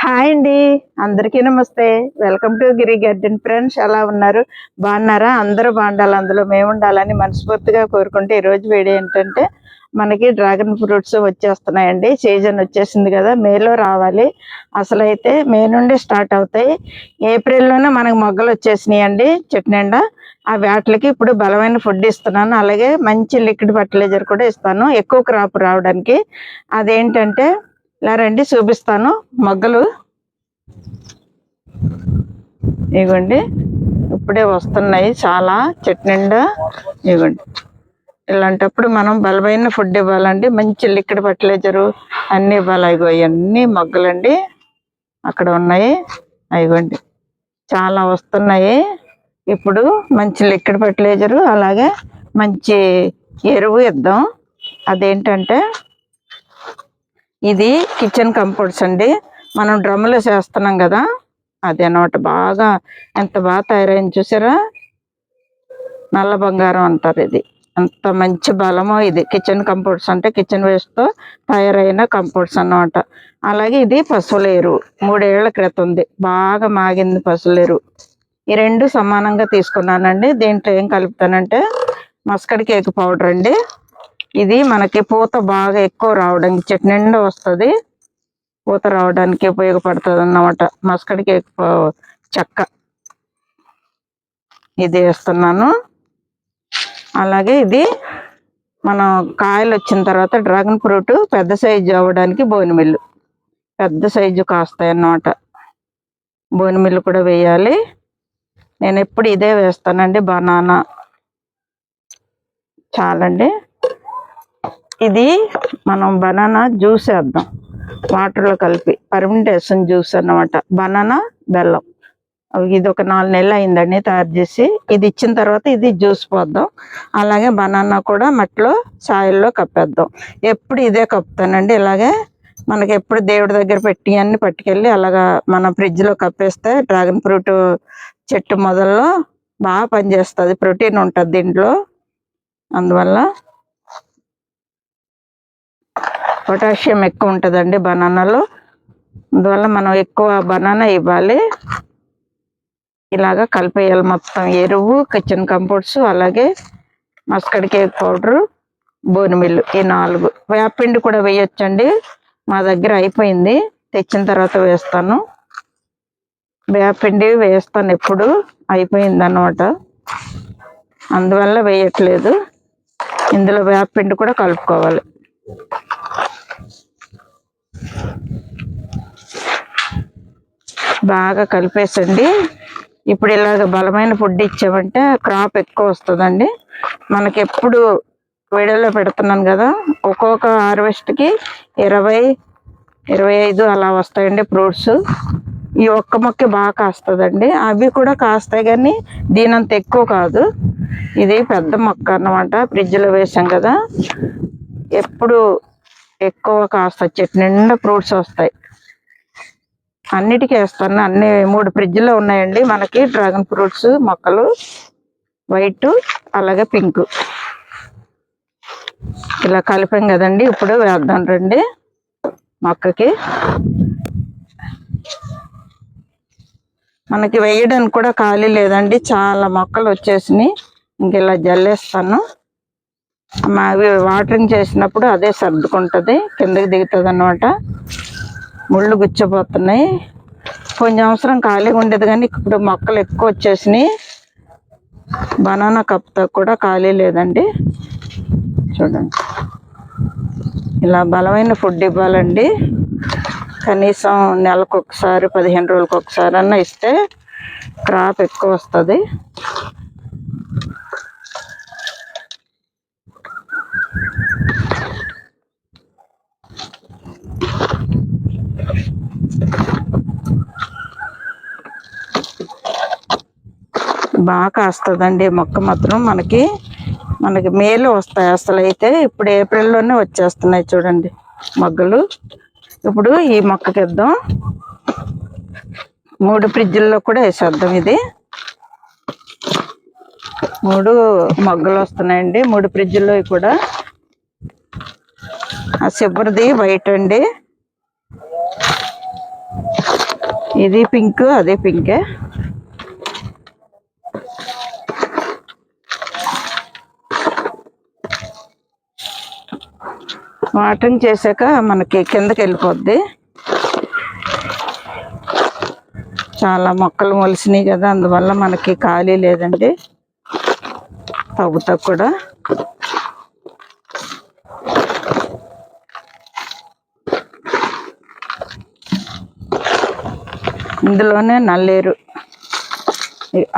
Hi అండి, అందరికీ నమస్తే. Welcome to Giri garden. Friends, ఎలా ఉన్నారు? బాగున్నారా? అందరూ బాగుండాలి, అందులో మేము ఉండాలని మనస్ఫూర్తిగా కోరుకుంటే ఈరోజు వీడియో ఏంటంటే మనకి డ్రాగన్ ఫ్రూట్స్ వచ్చేస్తున్నాయండి. సీజన్ వచ్చేసింది కదా, మేలో రావాలి. అసలు అయితే మే నుండి స్టార్ట్ అవుతాయి. ఏప్రిల్లోనే మనకు మొగ్గలు వచ్చేసినాయి అండి చెట్టు నిండా. ఆ వాటికి ఇప్పుడు బలమైన ఫుడ్ ఇస్తున్నాను, అలాగే మంచి లిక్విడ్ ఫర్టిలైజర్ కూడా ఇస్తాను ఎక్కువ క్రాప్ రావడానికి. అదేంటంటే ఇలా రండి చూపిస్తాను. మొగ్గలు ఇవ్వండి, ఇప్పుడే వస్తున్నాయి చాలా చెట్టు నిండా. ఇవ్వండి, ఇలాంటప్పుడు మనం బలమైన ఫుడ్ ఇవ్వాలండి, మంచి లిక్విడ్ ఫర్టిలైజరు అన్నీ ఇవ్వాలి. ఇగో ఇవన్నీ మొగ్గలండి అక్కడ ఉన్నాయి. ఇవ్వండి, చాలా వస్తున్నాయి. ఇప్పుడు మంచి లిక్విడ్ ఫర్టిలైజరు అలాగే మంచి ఎరువు ఇద్దాం. అదేంటంటే ఇది కిచెన్ కంపోస్ట్స్ అండి, మనం డ్రమ్ములో చేస్తున్నాం కదా అదే అన్నమాట. బాగా ఎంత బాగా తయారైంది చూసారా, నల్ల బంగారం అంటారు ఇది. అంత మంచి బలమో ఇది. కిచెన్ కంపోస్ట్స్ అంటే కిచెన్ వేస్ట్తో తయారైన కంపోస్ట్స్ అన్నమాట. అలాగే ఇది పశువుల ఎరువు, 3 ఏళ్ల క్రితం ఉంది, బాగా మాగింది పశువుల ఎరువు. ఈ రెండు సమానంగా తీసుకున్నానండి. దీంట్లో ఏం కలుపుతానంటే మస్కడ్ కేక్ పౌడర్ అండి. ఇది మనకి పూత బాగా ఎక్కువ రావడానికి, చెట్టు నిండా వస్తుంది, పూత రావడానికి ఉపయోగపడుతుంది అన్నమాట. మస్కడ్ కేక్ చెక్క ఇది వేస్తున్నాను. అలాగే ఇది మనం కాయలు వచ్చిన తర్వాత డ్రాగన్ ఫ్రూట్ పెద్ద సైజు అవ్వడానికి బోన్ మిల్లు, పెద్ద సైజు కాస్తాయి అన్నమాట. బోన్ మిల్లు కూడా వేయాలి. నేను ఎప్పుడు ఇదే వేస్తానండి. బనానా చాలండి. ఇది మనం బనానా జ్యూస్ వేద్దాం, వాటర్లో కలిపి పర్మెంటేషన్ జ్యూస్ అన్నమాట. బనానా బెల్లం, ఇది ఒక 4 నెలలు అయిందండి తయారు చేసి. ఇది ఇచ్చిన తర్వాత ఇది జ్యూస్ పోద్దాం. అలాగే బనానా కూడా మట్టిలో సాయిల్లో కప్పేద్దాం. ఎప్పుడు ఇదే కప్పుతానండి. ఇలాగే మనకి ఎప్పుడు దేవుడి దగ్గర పెట్టి అన్ని పట్టుకెళ్ళి అలాగా మన ఫ్రిడ్జ్లో కప్పేస్తే డ్రాగన్ ఫ్రూట్ చెట్టు మొదల్లో బాగా పనిచేస్తుంది. ప్రోటీన్ ఉంటుంది దీంట్లో, అందువల్ల పొటాషియం ఎక్కువ ఉంటుందండి బనానాలో. అందువల్ల మనం ఎక్కువ బనానా ఇవ్వాలి. ఇలాగా కలిపేయాలి మొత్తం. ఎరువు, కిచెన్ కంపోస్ట్స్, అలాగే మస్కడ్ కేక్ పౌడరు, బోన్ మిల్లు, ఈ 4. వేపిండి కూడా వేయొచ్చండి, మా దగ్గర అయిపోయింది, తెచ్చిన తర్వాత వేస్తాను. వేపిండి వేస్తాను ఎప్పుడు, అయిపోయింది అన్నమాట, అందువల్ల వేయట్లేదు. ఇందులో వేపిండి కూడా కలుపుకోవాలి. బాగా కలిపేసండి. ఇప్పుడు ఇలాగ బలమైన ఫుడ్ ఇచ్చామంటే క్రాప్ ఎక్కువ వస్తుందండి. మనకి ఎప్పుడు వీడియోలో పెడుతున్నాను కదా, ఒక్కొక్క హార్వెస్ట్కి 20-25 అలా వస్తాయండి ఫ్రూట్స్. ఈ ఒక్క మొక్క బాగా కాస్తుందండి, అవి కూడా కాస్తాయి కానీ దీనంత ఎక్కువ కాదు. ఇది పెద్ద మొక్క అన్నమాట, ఫ్రిడ్జ్లో వేసాం కదా, ఎప్పుడు ఎక్కువ కాస్తాయి. చెట్టు నిండా ఫ్రూట్స్ వస్తాయి. అన్నిటికీ వేస్తాను, అన్ని 3 ఫ్రిడ్జ్లో ఉన్నాయండి మనకి డ్రాగన్ ఫ్రూట్స్ మొక్కలు, వైట్ అలాగే పింక్. ఇలా కలిపాం కదండి, ఇప్పుడు వేద్దాం రండి మొక్కకి. మనకి వేయడానికి కూడా ఖాళీ లేదండి, చాలా మొక్కలు వచ్చేసినాయి. ఇంక ఇలా జల్లేస్తాను. అవి వాటరింగ్ చేసినప్పుడు అదే సర్దుకుంటుంది, కిందకి దిగుతుంది అన్నమాట. ముళ్ళు గుచ్చిపోతున్నాయి. కొంచెం అవసరం ఖాళీగా ఉండేది కానీ ఇప్పుడు మొక్కలు ఎక్కువ వచ్చేసినాయి. బనానా కప్తో కూడా ఖాళీ లేదండి. చూడండి, ఇలా బలమైన ఫుడ్ ఇవ్వాలండి. కనీసం నెలకు ఒకసారి, 15 రోజులకు ఒకసారి అన్నా ఇస్తే క్రాప్ ఎక్కువ వస్తుంది. బాగా కాస్తుందండి మొక్క మాత్రం. మనకి మేలో వస్తాయి అసలు. అయితే ఇప్పుడు ఏప్రిల్లోనే వచ్చేస్తున్నాయి చూడండి మొగ్గలు. ఇప్పుడు ఈ మొక్కకి ఇద్దాం, 3 ఫ్రిడ్జ్ల్లో కూడా వేసేద్దాం. ఇది 3 మొగ్గలు వస్తున్నాయండి 3 ఫ్రిడ్జ్ల్లో కూడా. ఆ చివరిది వైట్ అండి, ఇది పింక్, అదే పింకే. వాటరింగ్ చేశాక మనకి కిందకి వెళ్ళిపోద్ది. చాలా మొక్కలు మొలిసినాయి కదా, అందువల్ల మనకి ఖాళీ లేదండి. తవ్వుతా కూడా ఇందులోనే నల్లేరు.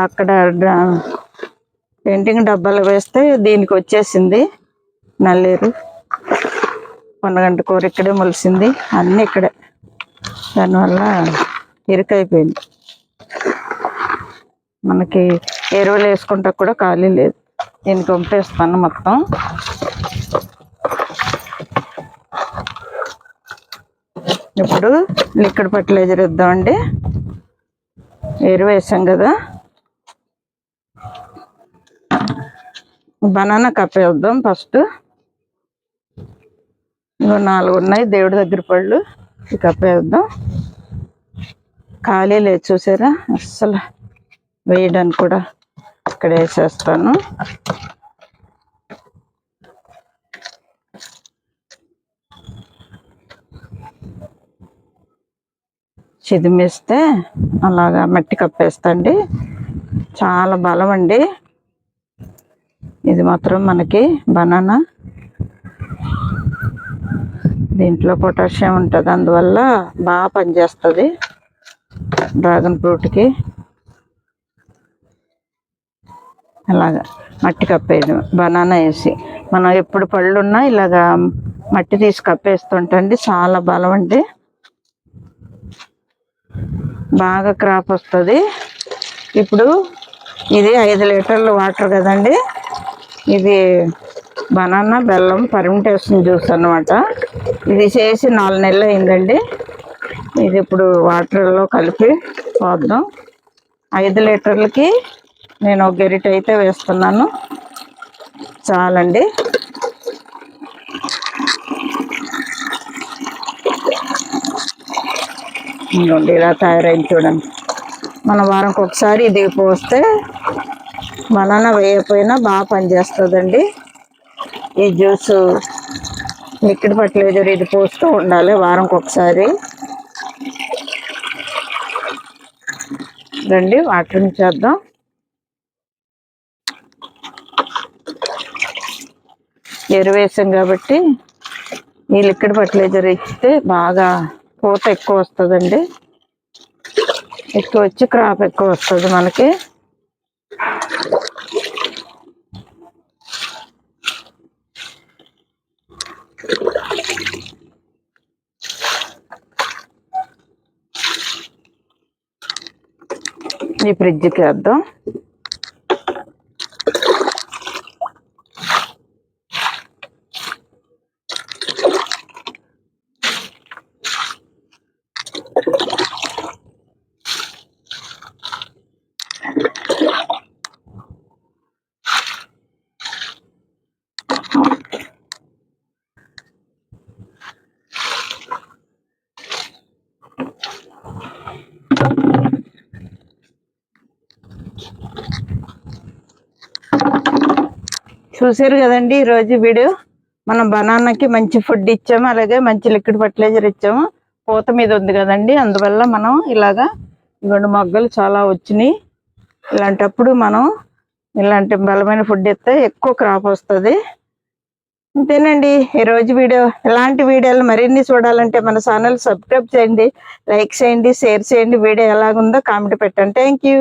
అక్కడ పెయింటింగ్ డబ్బాలు వేస్తే దీనికి వచ్చేసింది నల్లేరు. పొన్నగంట కూర ఇక్కడే మొలిసింది, అన్నీ ఇక్కడే. దానివల్ల ఇరుకైపోయింది. మనకి ఎరువులు వేసుకుంటా కూడా ఖాళీ లేదు. దీనికి పంపేస్తాను మొత్తం. ఇప్పుడు లిక్విడ్ ఫర్టిలైజర్ ఇద్దామండి. ఎరువు వేసాం కదా, బనానా కప్పేద్దాం ఫస్ట్. ఇంకో 4 ఉన్నాయి దేవుడి దగ్గర పళ్ళు, కప్పేద్దాం. ఖాళీ లేదు చూసారా, అస్సలు వేయడానికి కూడా. ఇక్కడ వేసేస్తాను. చిదిమేస్తే అలాగా మట్టి కప్పేస్తండి. చాలా బలం అండి ఇది మాత్రం. మనకి బనానా దీంట్లో పొటాషియం ఉంటుంది, అందువల్ల బాగా పనిచేస్తుంది డ్రాగన్ ఫ్రూట్కి. అలాగా మట్టి కప్పేయడం, బనానా వేసి. మనం ఎప్పుడు పళ్ళు ఉన్నా ఇలాగా మట్టి తీసి కప్పేస్తుంటండి. చాలా బలం అండి, బాగా క్రాప్ వస్తుంది. ఇప్పుడు ఇది 5 లీటర్లు వాటర్ కదండి. ఇది బనానా బెల్లం ఫర్మెంటేషన్ జ్యూస్ అన్నమాట. ఇది చేసి 4 నెలలు అయిందండి. ఇది ఇప్పుడు వాటర్లో కలిపి పోద్దాం. 5 లీటర్లకి నేను 1 గరిటె అయితే వేస్తున్నాను, చాలండి. ఇంకోండి ఇలా తయారైంది చూడండి. మన వారంకి ఒకసారి ఇది పోస్తే బనానా వేయకపోయినా బాగా పనిచేస్తుందండి. ఈ జ్యూస్ లిక్విడ్ ఫర్టిలైజర్ ఇది పోస్తూ ఉండాలి వారంకి ఒకసారి. రండి వాటరింగ్ చేద్దాం. ఎరువు వేసాం కాబట్టి ఈ లిక్విడ్ ఫర్టిలైజర్ ఇస్తే బాగా పూత ఎక్కువ వస్తుందండి. ఎక్కువ వచ్చి క్రాప్ ఎక్కువ వస్తుంది మనకి. ఈ ఫ్రిడ్జ్కి వేద్దాం. చూసారు కదండి ఈరోజు వీడియో. మనం బనానాకి మంచి ఫుడ్ ఇచ్చాము, అలాగే మంచి లిక్విడ్ ఫర్టిలైజర్ ఇచ్చాము. పూత మీద ఉంది కదండి, అందువల్ల మనం ఇలాగా ఇవ్వండి మొగ్గలు చాలా వచ్చినాయి. ఇలాంటప్పుడు మనం ఇలాంటి బలమైన ఫుడ్ ఇస్తే ఎక్కువ క్రాప్ వస్తుంది. అంతేనండి ఈరోజు వీడియో. ఇలాంటి వీడియోలు మరిన్ని చూడాలంటే మన ఛానల్ సబ్స్క్రైబ్ చేయండి, లైక్ చేయండి, షేర్ చేయండి. వీడియో ఎలాగుందో కామెంట్ పెట్టండి. Thank you.